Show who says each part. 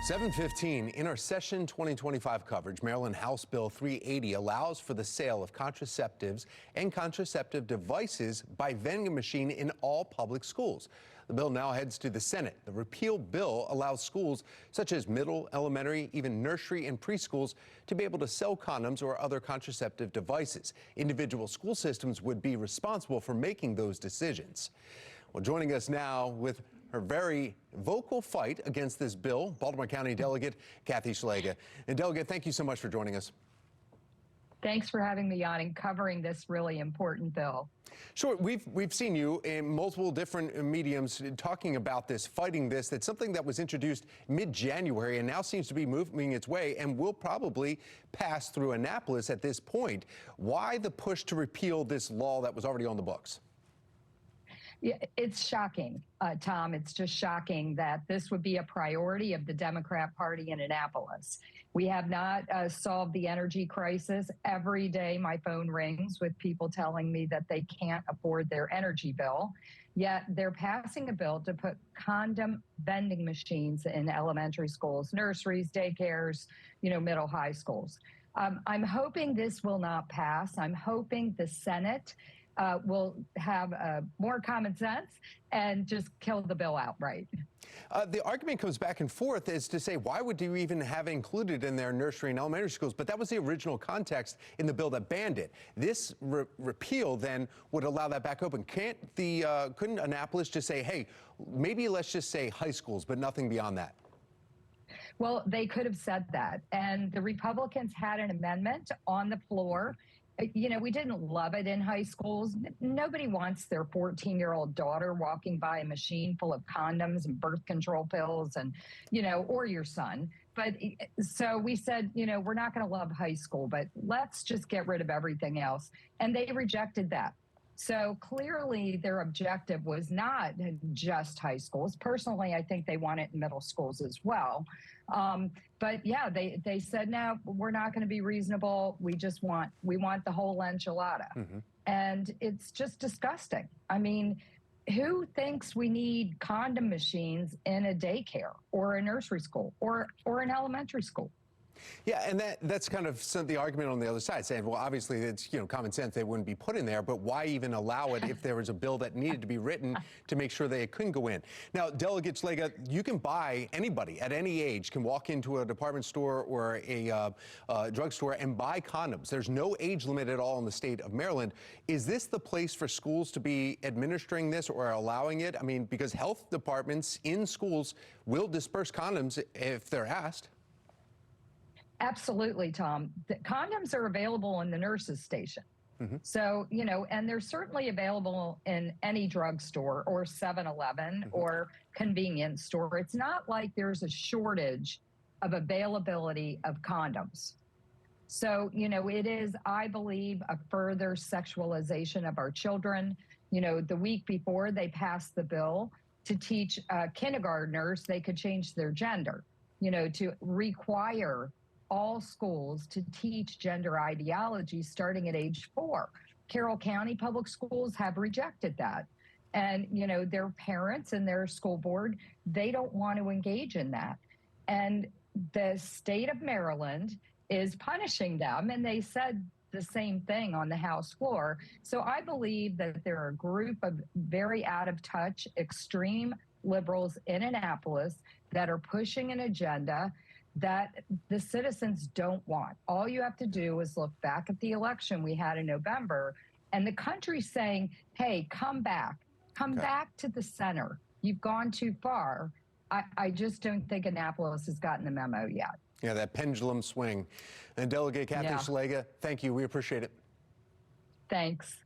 Speaker 1: 7:15 in our session 2025 coverage, Maryland House Bill 380 allows for the sale of contraceptives and contraceptive devices by vending machine in all public schools. The bill now heads to the Senate. The repeal bill allows schools such as middle, elementary, even nursery and preschools to be able to sell condoms or other contraceptive devices. Individual school systems would be responsible for making those decisions. Well, joining us now with her very vocal fight against this bill, Baltimore County Delegate Szeliga. And Delegate, thank you so much for joining us.
Speaker 2: Thanks for having me on and covering this really important bill.
Speaker 1: Sure, we've seen you in multiple different mediums talking about this, fighting this. That's something that was introduced mid-January and now seems to be moving its way and will probably pass through Annapolis at this point. Why the push to repeal this law that was already on the books?
Speaker 2: Yeah, it's shocking, Tom. It's just shocking that this would be a priority of the Democrat Party in Annapolis. We have not solved the energy crisis. Every day my phone rings with people telling me that they can't afford their energy bill. Yet they're passing a bill to put condom vending machines in elementary schools, nurseries, daycares, middle high schools. I'm hoping this will not pass. I'm hoping the Senate will have more common sense and just kill the bill outright.
Speaker 1: The argument comes back and forth as to say, why would you even have included in their nursery and elementary schools? But that was the original context in the bill that banned it. This repeal then would allow that back open. Couldn't Annapolis just say, hey, maybe let's just say high schools, but nothing beyond that?
Speaker 2: Well, they could have said that. And the Republicans had an amendment on the floor. We didn't love it in high schools. Nobody wants their 14-year-old daughter walking by a machine full of condoms and birth control pills and, or your son. But so we said, we're not going to love high school, but let's just get rid of everything else. And they rejected that. So clearly their objective was not just high schools. Personally, I think they want it in middle schools as well. But yeah, they said, no, we're not going to be reasonable. We want the whole enchilada. Mm-hmm. And it's just disgusting. I mean, who thinks we need condom machines in a daycare or a nursery school or an elementary school?
Speaker 1: Yeah, and that's kind of the argument on the other side, saying, well, obviously it's common sense they wouldn't be put in there, but why even allow it if there was a bill that needed to be written to make sure they couldn't go in? Now, Delegate Szeliga, you can buy, anybody at any age can walk into a department store or a drugstore and buy condoms. There's no age limit at all in the state of Maryland. Is this the place for schools to be administering this or allowing it? I mean, because health departments in schools will disperse condoms if they're asked.
Speaker 2: Absolutely, Tom. The condoms are available in the nurses' station. Mm-hmm. So, and they're certainly available in any drugstore or 7-Eleven mm-hmm. or convenience store. It's not like there's a shortage of availability of condoms. So, it is, I believe, a further sexualization of our children. The week before they passed the bill to teach kindergartners they could change their gender, to require all schools to teach gender ideology starting at age 4. Carroll County Public Schools have rejected that. And, their parents and their school board, they don't want to engage in that. And the state of Maryland is punishing them, and they said the same thing on the House floor. So I believe that there are a group of very out of touch, extreme liberals in Annapolis that are pushing an agenda that the citizens don't want. All you have to do is look back at the election we had in November, and the country's saying, hey, come back back to the center. You've gone too far. I just don't think Annapolis has gotten the memo yet.
Speaker 1: Yeah, that pendulum swing. And Delegate Szeliga, thank you. We appreciate it.
Speaker 2: Thanks.